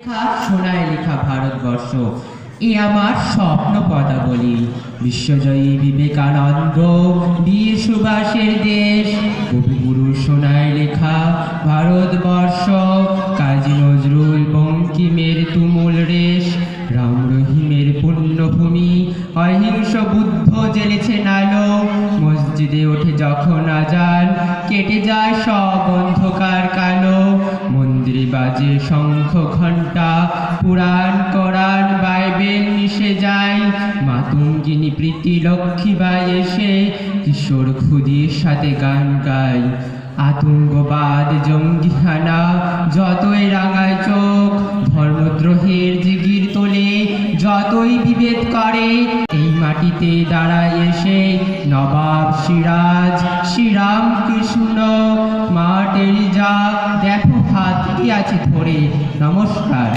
সোনায় লেখা ভারতবর্ষ এ আমার স্বপ্ন পদাবলী। বিশ্বজয়ী বিবেকানন্দ বীর সুভাষের দেশ, কবিগুরু সোনায় লেখা ভারতবর্ষ, কাজী নজরুল বঙ্কিমের তুমুল রেশ, রাম রহিমের পুণ্যভূমি, অহিংস বুদ্ধ জ্বেলেছেন আলো, মসজিদে ওঠে যখন আজান কেটে যায় সব অন্ধকার কালো, মন্দিরে বাজে শঙ্খ ঘণ্টা, পুরাণ কোরআন বাইবেল মিশে যায়, মাতঙ্গিনী প্রীতি লক্ষ্মীবাই এসে কিশোর খুদির সাথে গান গায়। আতঙ্কবাদ জঙ্গিহানা যতই রাঙায় চোখ, ধর্মদ্রোহের জিগির তোলে যতই বিভেদ করে, এই মাটিতে দাঁড়ায় এসে নবাব সিরাজ, শ্রীরামকৃষ্ণ, মা টেরিজা, দেখো হাত কি আছে ধরে। নমস্কার।